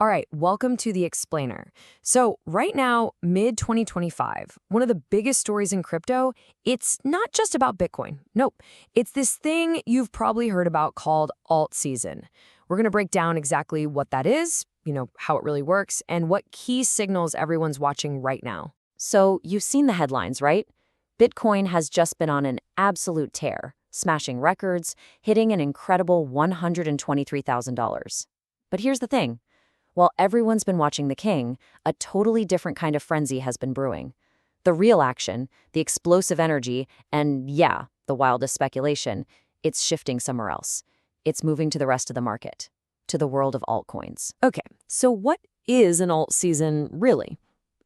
All right, welcome to the Explainer. So, right now, mid 2025, one of the biggest stories in crypto, it's not just about Bitcoin. Nope. It's this thing you've probably heard about called alt season. We're going to break down exactly what that is, how it really works, and what key signals everyone's watching right now. So you've seen the headlines, right? Bitcoin has just been on an absolute tear, smashing records, hitting an incredible $123,000. But here's the thing. While everyone's been watching the king, a totally different kind of frenzy has been brewing. The real action, the explosive energy, and yeah, the wildest speculation, it's shifting somewhere else. It's moving to the rest of the market, to the world of altcoins. Okay, so what is an alt season really?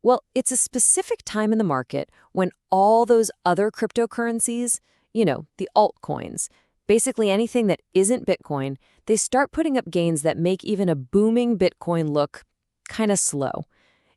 Well, it's a specific time in the market when all those other cryptocurrencies, the altcoins, basically anything that isn't Bitcoin, they start putting up gains that make even a booming Bitcoin look kind of slow.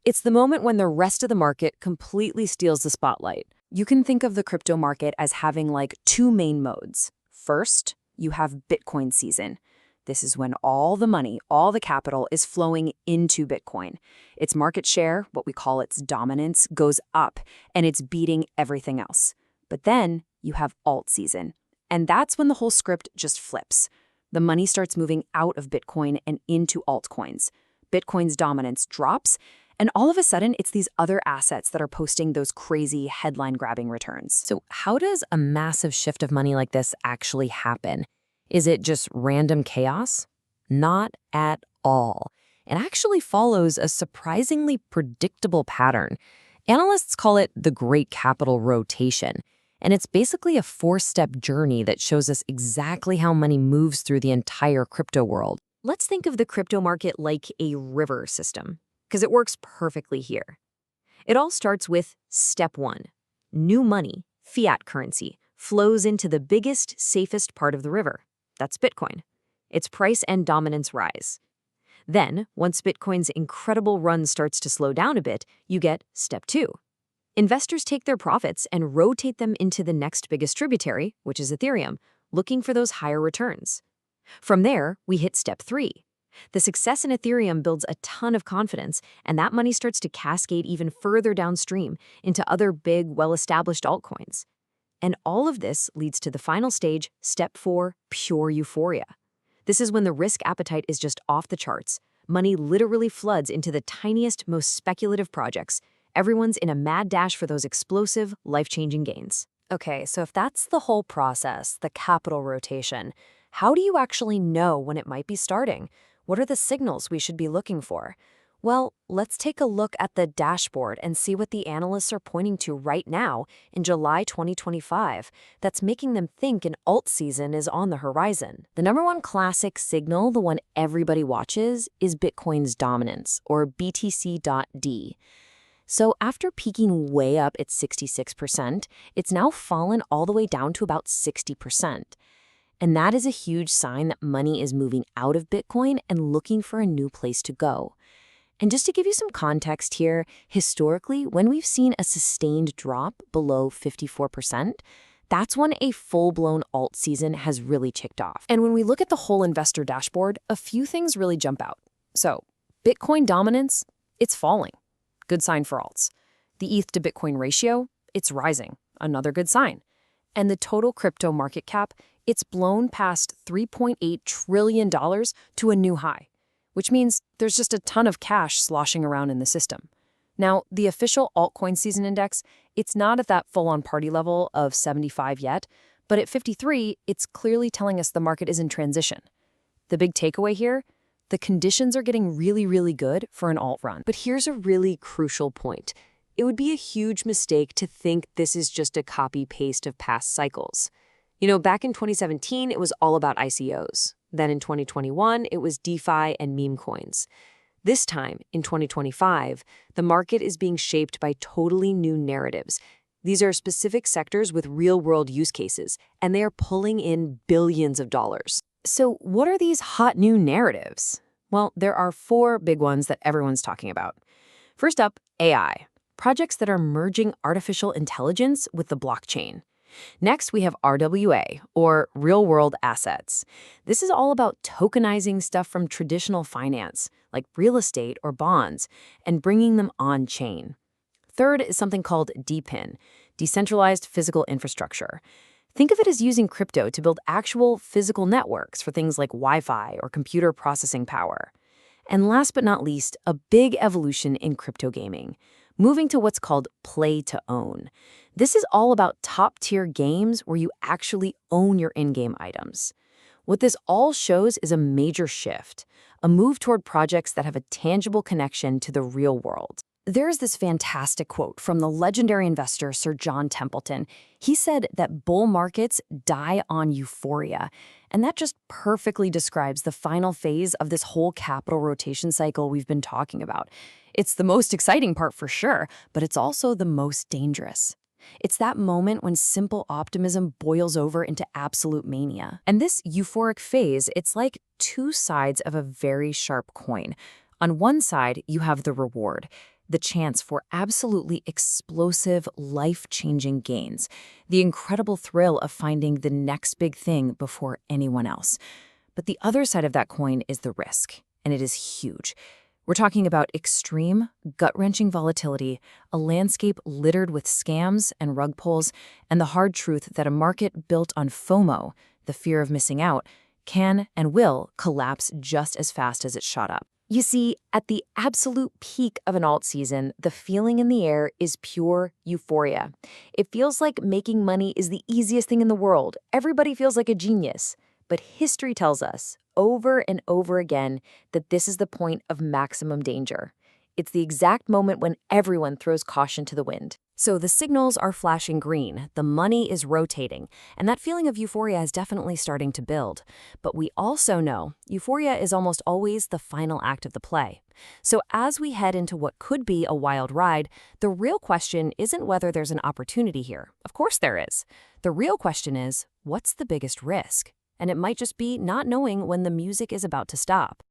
It's the moment when the rest of the market completely steals the spotlight. You can think of the crypto market as having like two main modes. First, you have Bitcoin season. This is when all the money, all the capital is flowing into Bitcoin. Its market share, what we call its dominance, goes up, and it's beating everything else. But then you have alt season. And that's when the whole script just flips. The money starts moving out of Bitcoin and into altcoins. Bitcoin's dominance drops, and all of a sudden, it's these other assets that are posting those crazy headline-grabbing returns. So how does a massive shift of money like this actually happen? Is it just random chaos? Not at all. It actually follows a surprisingly predictable pattern. Analysts call it the Great Capital Rotation. And it's basically a four-step journey that shows us exactly how money moves through the entire crypto world. Let's think of the crypto market like a river system, because it works perfectly here. It all starts with step one. New money, fiat currency, flows into the biggest, safest part of the river. That's Bitcoin. Its price and dominance rise. Then, once Bitcoin's incredible run starts to slow down a bit, you get step two. Investors take their profits and rotate them into the next biggest tributary, which is Ethereum, looking for those higher returns. From there, we hit step three. The success in Ethereum builds a ton of confidence, and that money starts to cascade even further downstream into other big, well-established altcoins. And all of this leads to the final stage, step four, pure euphoria. This is when the risk appetite is just off the charts. Money literally floods into the tiniest, most speculative projects. Everyone's in a mad dash for those explosive, life-changing gains. Okay, so if that's the whole process, the capital rotation, how do you actually know when it might be starting? What are the signals we should be looking for? Well, let's take a look at the dashboard and see what the analysts are pointing to right now in July 2025 that's making them think an alt season is on the horizon. The number one classic signal, the one everybody watches, is Bitcoin's dominance, or BTC.D. So after peaking way up at 66%, it's now fallen all the way down to about 60%. And that is a huge sign that money is moving out of Bitcoin and looking for a new place to go. And just to give you some context here, historically, when we've seen a sustained drop below 54%, that's when a full-blown alt season has really kicked off. And when we look at the whole investor dashboard, a few things really jump out. So, Bitcoin dominance, it's falling. Good sign for alts. The ETH to Bitcoin ratio, it's rising. Another good sign. And the total crypto market cap, it's blown past $3.8 trillion to a new high, which means there's just a ton of cash sloshing around in the system. Now, the official altcoin season index, it's not at that full-on party level of 75 yet, but at 53, it's clearly telling us the market is in transition. The big takeaway here, the conditions are getting really, really good for an alt run. But here's a really crucial point. It would be a huge mistake to think this is just a copy-paste of past cycles. Back in 2017, it was all about ICOs. Then in 2021, it was DeFi and meme coins. This time, in 2025, the market is being shaped by totally new narratives. These are specific sectors with real-world use cases, and they are pulling in billions of dollars. So what are these hot new narratives? Well, there are four big ones that everyone's talking about. First up, AI, projects that are merging artificial intelligence with the blockchain. Next, we have RWA, or real-world assets. This is all about tokenizing stuff from traditional finance, like real estate or bonds, and bringing them on-chain. Third is something called DePIN, decentralized physical infrastructure. Think of it as using crypto to build actual physical networks for things like Wi-Fi or computer processing power. And last but not least, a big evolution in crypto gaming, moving to what's called play to own. This is all about top-tier games where you actually own your in-game items. What this all shows is a major shift, a move toward projects that have a tangible connection to the real world. There's this fantastic quote from the legendary investor Sir John Templeton. He said that bull markets die on euphoria, and that just perfectly describes the final phase of this whole capital rotation cycle we've been talking about. It's the most exciting part for sure, but it's also the most dangerous. It's that moment when simple optimism boils over into absolute mania. And this euphoric phase, it's like two sides of a very sharp coin. On one side, you have the reward, the chance for absolutely explosive, life-changing gains, the incredible thrill of finding the next big thing before anyone else. But the other side of that coin is the risk, and it is huge. We're talking about extreme, gut-wrenching volatility, a landscape littered with scams and rug pulls, and the hard truth that a market built on FOMO, the fear of missing out, can and will collapse just as fast as it shot up. You see, at the absolute peak of an alt season, the feeling in the air is pure euphoria. It feels like making money is the easiest thing in the world. Everybody feels like a genius. But history tells us, over and over again, that this is the point of maximum danger. It's the exact moment when everyone throws caution to the wind. So the signals are flashing green, the money is rotating, and that feeling of euphoria is definitely starting to build. But we also know euphoria is almost always the final act of the play. So as we head into what could be a wild ride, the real question isn't whether there's an opportunity here. Of course there is. The real question is, what's the biggest risk? And it might just be not knowing when the music is about to stop.